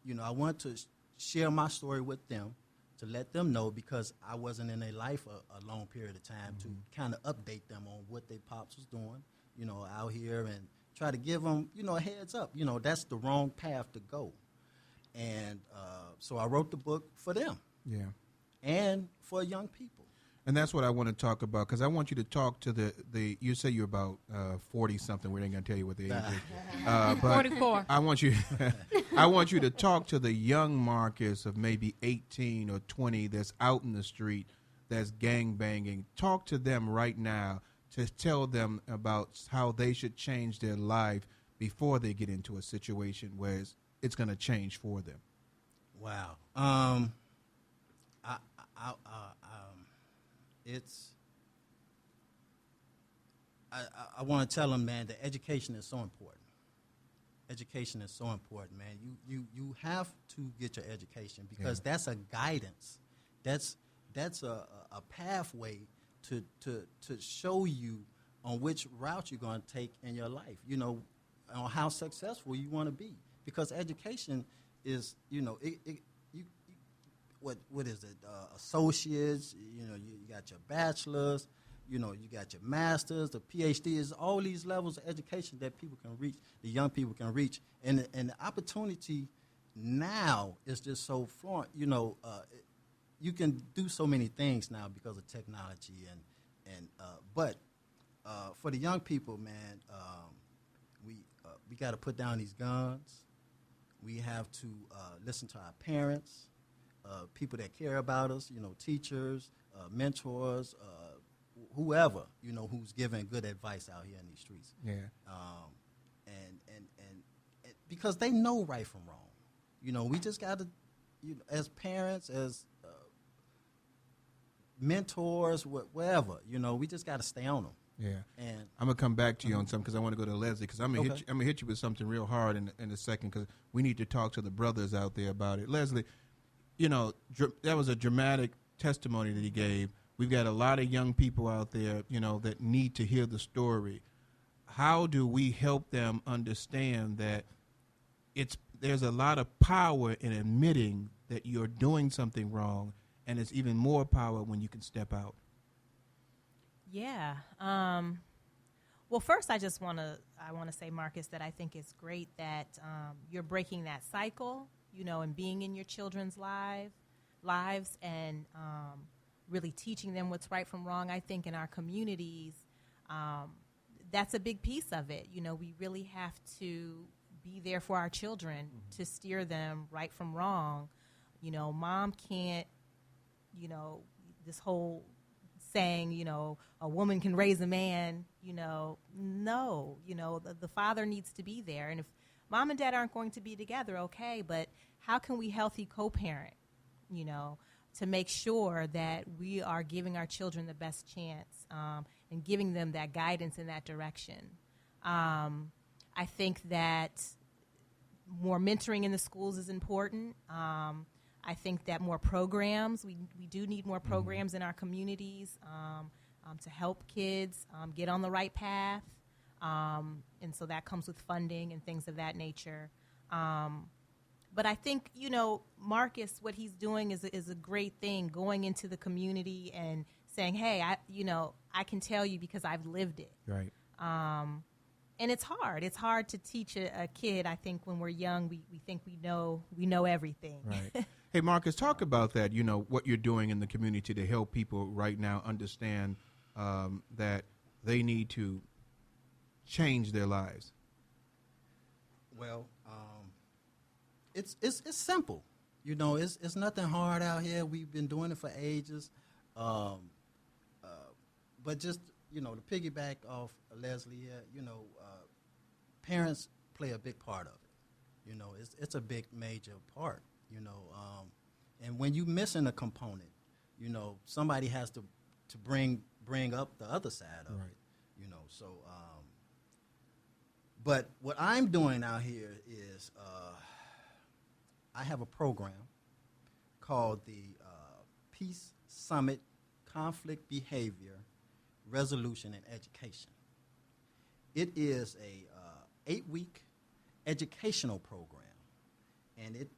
you know, I want to share my story with them to let them know, because I wasn't in their life a long period of time, to kind of update them on what their pops was doing, you know, out here, and try to give them, you know, a heads up. You know, that's the wrong path to go. And so I wrote the book for them. Yeah. And for young people. And that's what I want to talk about, because I want you to talk to the you say you're about 40-something. We ain't going to tell you what the age is. But 44. I want you to talk to the young Marcus of maybe 18 or 20 that's out in the street, that's gangbanging. Talk to them right now to tell them about how they should change their life before they get into a situation where it's going to change for them. Wow. I want to tell them, man, that education is so important. Education is so important, man. You have to get your education, because that's a guidance. That's a pathway to show you on which route you're going to take in your life, you know, on how successful you want to be. Because education is, you know, what is it? Associates, you know, you got your bachelor's, you know, you got your master's, the PhD, is all these levels of education that people can reach, the young people can reach. And the opportunity now is just so fluent, you know, you can do so many things now because of technology, but for the young people, man, we got to put down these guns. We have to listen to our parents, people that care about us, you know, teachers, mentors, whoever, you know, who's giving good advice out here in these streets. Yeah. And because they know right from wrong. You know, we just got to, you know, as parents, as mentors, whatever, you know, we just got to stay on them. Yeah. And I'm going to come back to you on something, because I want to go to Leslie, because I'm going to hit you with something real hard in a second, because we need to talk to the brothers out there about it. Leslie, you know, that was a dramatic testimony that he gave. We've got a lot of young people out there, you know, that need to hear the story. How do we help them understand that there's a lot of power in admitting that you're doing something wrong, and it's even more power when you can step out? Yeah. Well, first, I want to say, Marcus, that I think it's great that you're breaking that cycle, you know, and being in your children's lives. lives and really teaching them what's right from wrong. I think in our communities, that's a big piece of it. You know, we really have to be there for our children to steer them right from wrong. You know, mom can't, you know, this whole saying, you know, a woman can raise a man, you know, no, you know, the father needs to be there. And if mom and dad aren't going to be together, okay, but how can we healthy co-parent, you know, to make sure that we are giving our children the best chance and giving them that guidance in that direction. I think that more mentoring in the schools is important. I think that more programs, we do need more programs in our communities to help kids get on the right path. And so that comes with funding and things of that nature. But I think, you know, Marcus, what he's doing is a great thing, going into the community and saying, hey, I can tell you because I've lived it. Right. And it's hard. It's hard to teach a kid. I think when we're young, we think we know everything. Right. Hey, Marcus, talk about that, you know, what you're doing in the community to help people right now understand that they need to change their lives. Well, it's simple. You know, it's nothing hard out here. We've been doing it for ages. But just, you know, to piggyback off Leslie here, you know, parents play a big part of it. You know, it's a big, major part, you know. And when you're missing a component, you know, somebody has to bring up the other side of it, you know. So, but what I'm doing out here is I have a program called the Peace Summit Conflict Behavior Resolution and Education. It is a 8-week educational program, and it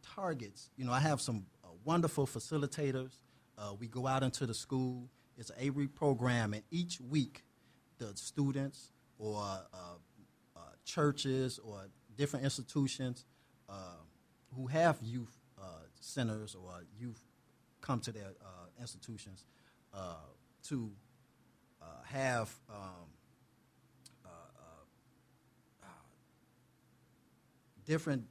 targets, you know, I have some wonderful facilitators. We go out into the school. It's an 8-week program, and each week the students or churches or different institutions who have youth centers or youth come to their institutions to have different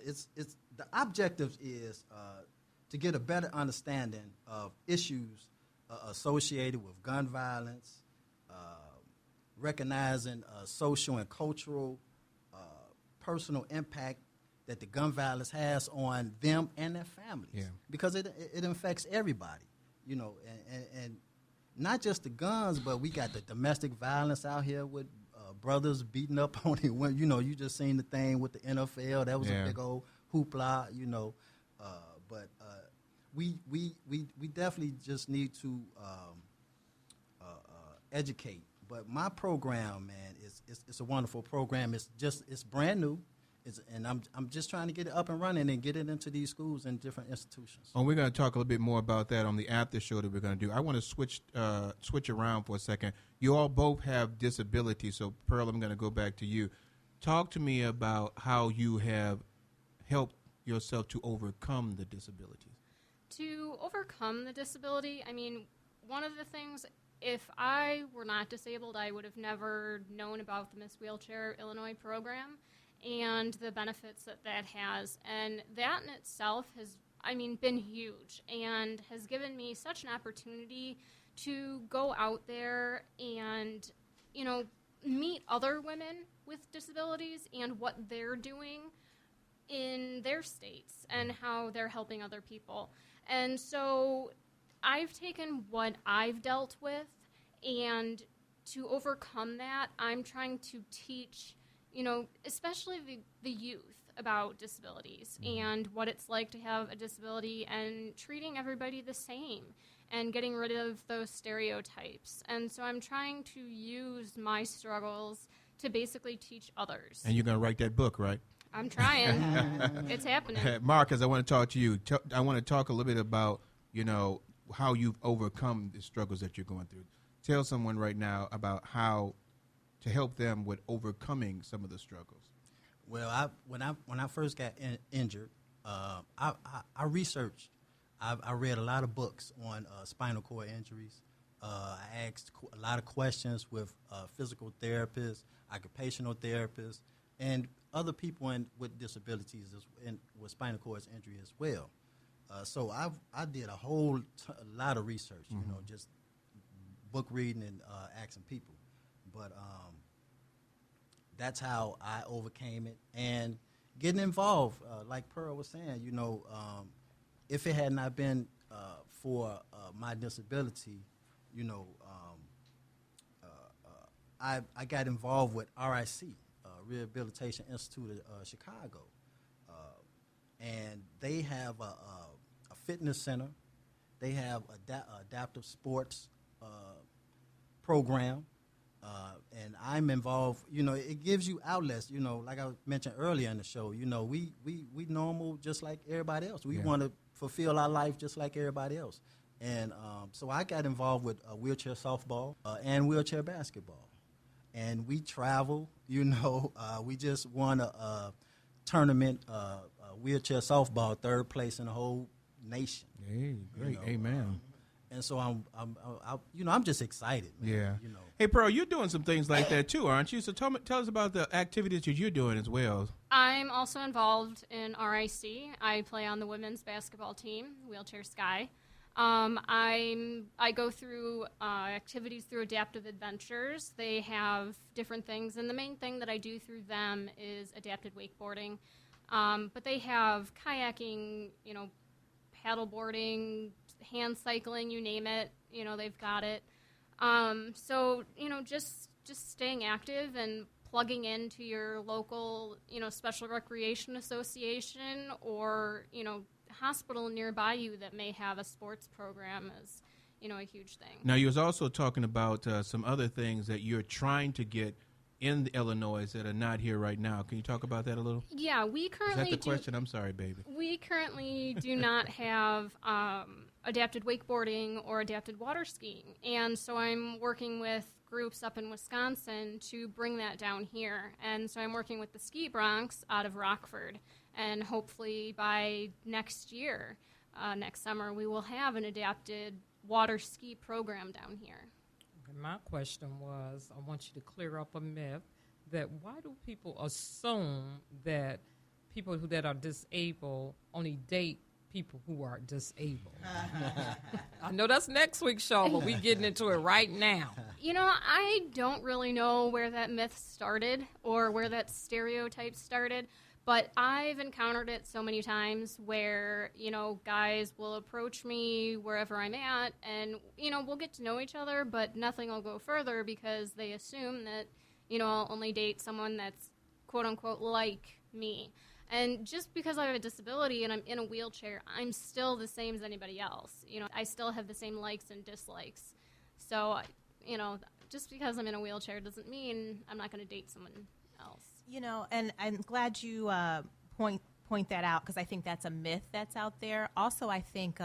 it's the objective is to get a better understanding of issues associated with gun violence, recognizing social and cultural personal impact that the gun violence has on them and their families, because it affects everybody, you know, and not just the guns, but we got the domestic violence out here with brothers beating up on it. When, you know, you just seen the thing with the NFL. That was a big old hoopla, you know. But we definitely just need to educate. But my program, man, it's a wonderful program. It's brand new. And I'm just trying to get it up and running and get it into these schools and different institutions. Oh, we're going to talk a little bit more about that on the after show that we're going to do. I want to switch around for a second. You all both have disabilities, so Pearl, I'm going to go back to you. Talk to me about how you have helped yourself to overcome the disabilities. To overcome the disability, I mean, one of the things, if I were not disabled, I would have never known about the Miss Wheelchair Illinois program and the benefits that has. And that in itself has, I mean, been huge and has given me such an opportunity to go out there and, you know, meet other women with disabilities and what they're doing in their states and how they're helping other people. And so I've taken what I've dealt with, and to overcome that, I'm trying to teach, you know, especially the youth about disabilities and what it's like to have a disability and treating everybody the same and getting rid of those stereotypes. And so I'm trying to use my struggles to basically teach others. And you're going to write that book, right? I'm trying. It's happening. Marcus, I want to talk to you. I want to talk a little bit about, you know, how you've overcome the struggles that you're going through. Tell someone right now about how to help them with overcoming some of the struggles. Well, when I first got injured, I researched. I read a lot of books on spinal cord injuries. I asked a lot of questions with physical therapists, occupational therapists, and other people with disabilities and with spinal cord injury as well. So I did a lot of research, just book reading and asking people. But that's how I overcame it. And getting involved, like Pearl was saying, if it had not been for my disability, I got involved with RIC, Rehabilitation Institute of Chicago. And they have a fitness center. They have adaptive sports program. And I'm involved, it gives you outlets, like I mentioned earlier in the show, we normal just like everybody else. We want to fulfill our life just like everybody else. And so I got involved with wheelchair softball and wheelchair basketball. And we travel, we just won a tournament, wheelchair softball, third place in the whole nation. Hey, great, amen. And so I'm just excited, man. Yeah. Hey, Pearl, you're doing some things like that too, aren't you? So tell us about the activities that you're doing as well. I'm also involved in RIC. I play on the women's basketball team, Wheelchair Sky. I go through activities through Adaptive Adventures. They have different things, and the main thing that I do through them is adapted wakeboarding. But they have kayaking, paddleboarding, hand cycling, you name it. They've got it. So just staying active and plugging into your local, special recreation association or, hospital nearby you that may have a sports program is, a huge thing. Now, you was also talking about some other things that you're trying to get in Illinois that are not here right now. Can you talk about that a little? Yeah, we currently Is that the question? I'm sorry, baby. We currently do not have adapted wakeboarding or adapted water skiing. And so I'm working with groups up in Wisconsin to bring that down here. And so I'm working with the Ski Bronx out of Rockford. And hopefully by next year, next summer, we will have an adapted water ski program down here. And my question was, I want you to clear up a myth that why do people assume that people that are disabled only date people who are disabled? I know that's next week's show, but we're getting into it right now. I don't really know where that myth started or where that stereotype started, but I've encountered it so many times where, guys will approach me wherever I'm at and, we'll get to know each other, but nothing will go further because they assume that, I'll only date someone that's quote unquote like me. And just because I have a disability and I'm in a wheelchair, I'm still the same as anybody else. I still have the same likes and dislikes. So, just because I'm in a wheelchair doesn't mean I'm not going to date someone else. And I'm glad you point that out because I think that's a myth that's out there. Also, I think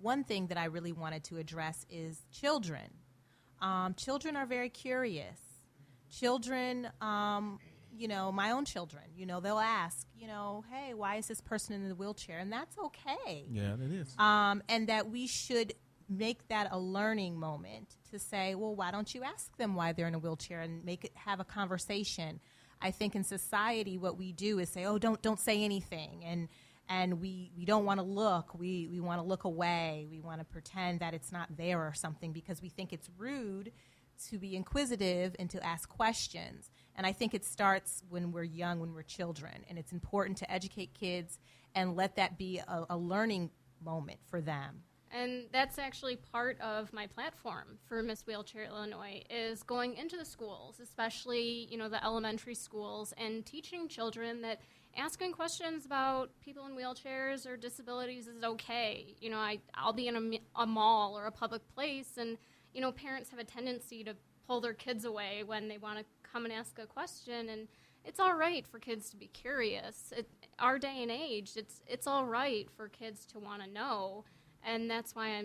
one thing that I really wanted to address is children. Children are very curious. Children, my own children, they'll ask, hey, why is this person in the wheelchair? And that's okay. Yeah, it is. And that we should make that a learning moment to say, well, why don't you ask them why they're in a wheelchair and have a conversation. I think in society what we do is say, oh, don't say anything. And we don't want to look. We want to look away. We want to pretend that it's not there or something because we think it's rude to be inquisitive and to ask questions. And I think it starts when we're young, when we're children. And it's important to educate kids and let that be a learning moment for them. And that's actually part of my platform for Miss Wheelchair Illinois is going into the schools, especially, the elementary schools, and teaching children that asking questions about people in wheelchairs or disabilities is okay. I'll be in a mall or a public place, and, parents have a tendency to pull their kids away when they want to come and ask a question, and it's all right for kids to be curious. Our day and age, it's all right for kids to want to know. And that's why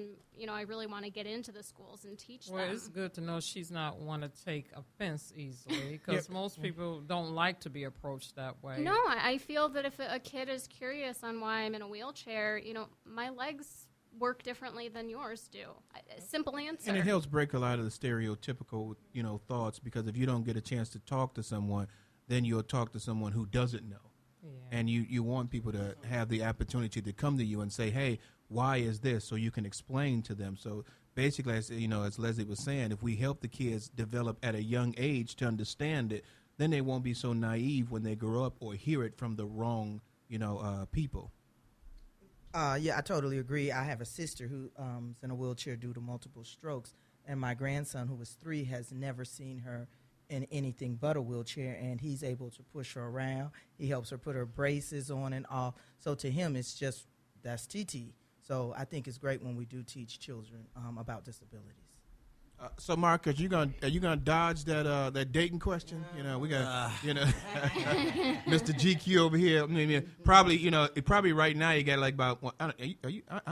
I really want to get into the schools and teach them. Well, it's good to know she's not one to take offense easily, because most people don't like to be approached that way. No, I feel that if a kid is curious on why I'm in a wheelchair, my legs work differently than yours do. Simple answer. And it helps break a lot of the stereotypical, thoughts, because if you don't get a chance to talk to someone, then you'll talk to someone who doesn't know. Yeah. And you want people to have the opportunity to come to you and say, hey, why is this? So you can explain to them. So basically, as Leslie was saying, if we help the kids develop at a young age to understand it, then they won't be so naive when they grow up or hear it from the wrong, people. Yeah, I totally agree. I have a sister who's in a wheelchair due to multiple strokes, and my grandson, who was 3, has never seen her in anything but a wheelchair, and he's able to push her around. He helps her put her braces on and off. So to him, that's TT. So I think it's great when we do teach children about disabilities. So, Marcus, are you gonna dodge that dating question? We got Mr. GQ over here. I mean, probably right now you got like about. I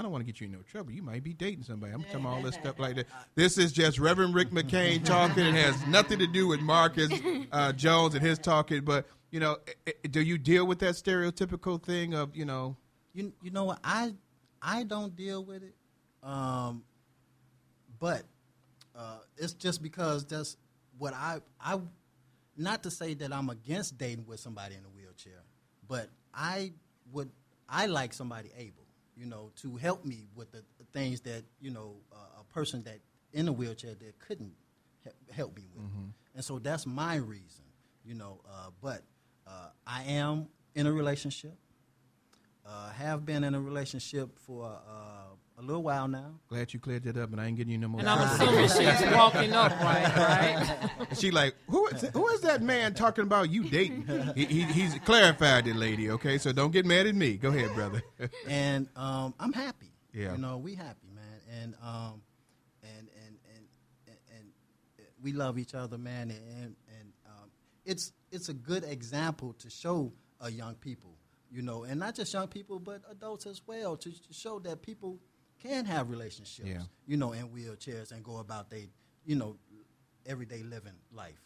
don't want to get you in no trouble. You might be dating somebody. I'm talking all this stuff like that. This is just Reverend Rick McCain talking. It has nothing to do with Marcus Jones and his talking. But do you deal with that stereotypical thing of You know what, I don't deal with it, but it's just because that's what I not to say that I'm against dating with somebody in a wheelchair, but I like somebody able, to help me with the things that, a person that in a wheelchair that couldn't help me with. Mm-hmm. And so that's my reason, but I am in a relationship. Have been in a relationship for a little while now. Glad you cleared that up, and I ain't getting you no more. And I'm assuming she's walking up, right? And she like, who is that man talking about you dating? He's clarified it, lady. Okay, so don't get mad at me. Go ahead, brother. And I'm happy. Yeah, we happy, man, and we love each other, man, and it's a good example to show young people. And not just young people, but adults as well, to show that people can have relationships, in wheelchairs and go about their, everyday living life,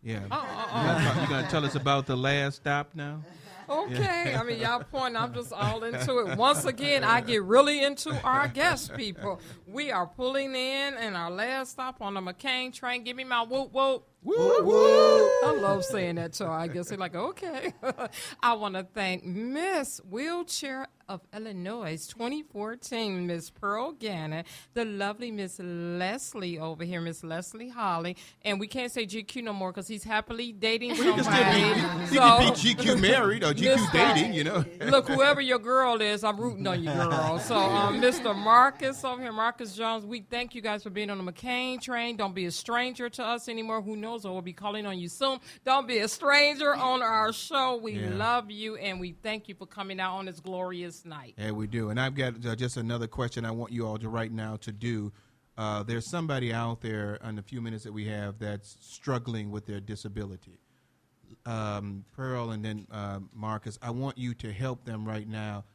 Yeah. You going to tell us about the last stop now? Okay. I mean, y'all point, I'm just all into it. Once again, I get really into our guest people. We are pulling in our last stop on the McCain Train. Give me my whoop, whoop. Woo, woo. I love saying that to her. I guess they're like, okay. I want to thank Miss Wheelchair of Illinois 2014, Miss Pearl Gannon, the lovely Miss Leslie over here, Miss Leslie Holly. And we can't say GQ no more because he's happily dating somebody. You can be GQ married or GQ dating, Look, whoever your girl is, I'm rooting on you, girl. So Mr. Marcus over here, Marcus Jones, we thank you guys for being on the McCain Train. Don't be a stranger to us anymore. Who knows? Or we'll be calling on you soon. Don't be a stranger on our show. We love you, and we thank you for coming out on this glorious night. Yeah, we do. And I've got just another question I want you all to right now to do. There's somebody out there in the few minutes that we have that's struggling with their disability. Pearl and then Marcus, I want you to help them right now.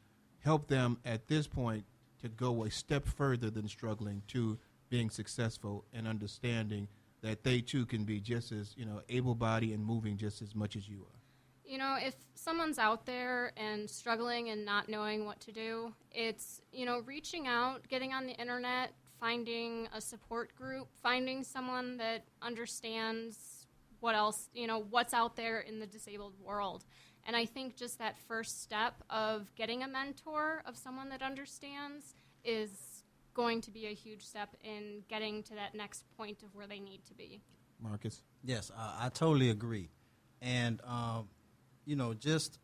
Help them at this point to go a step further than struggling to being successful and understanding that they too can be just as, able-bodied and moving just as much as you are. If someone's out there and struggling and not knowing what to do, it's, reaching out, getting on the internet, finding a support group, finding someone that understands what else, what's out there in the disabled world. And I think just that first step of getting a mentor, of someone that understands, is going to be a huge step in getting to that next point of where they need to be. Marcus? Yes, I totally agree. And, just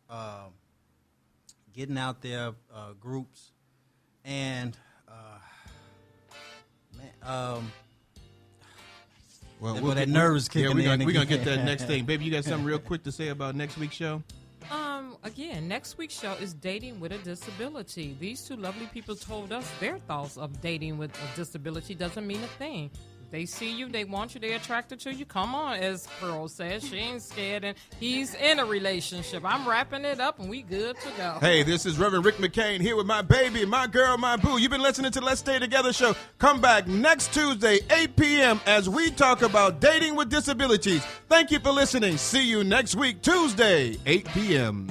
getting out there, groups, and, well, that nerves kicking we're in. We're going to get that next thing. Baby, you got something real quick to say about next week's show? Again, next week's show is Dating with a Disability. These two lovely people told us their thoughts of dating with a disability doesn't mean a thing. They see you, they want you, they're attracted to you. Come on, as Pearl says, she ain't scared, and he's in a relationship. I'm wrapping it up, and we good to go. Hey, this is Reverend Rick McCain here with my baby, my girl, my boo. You've been listening to Let's Stay Together show. Come back next Tuesday, 8 p.m. as we talk about dating with disabilities. Thank you for listening. See you next week, Tuesday, 8 p.m.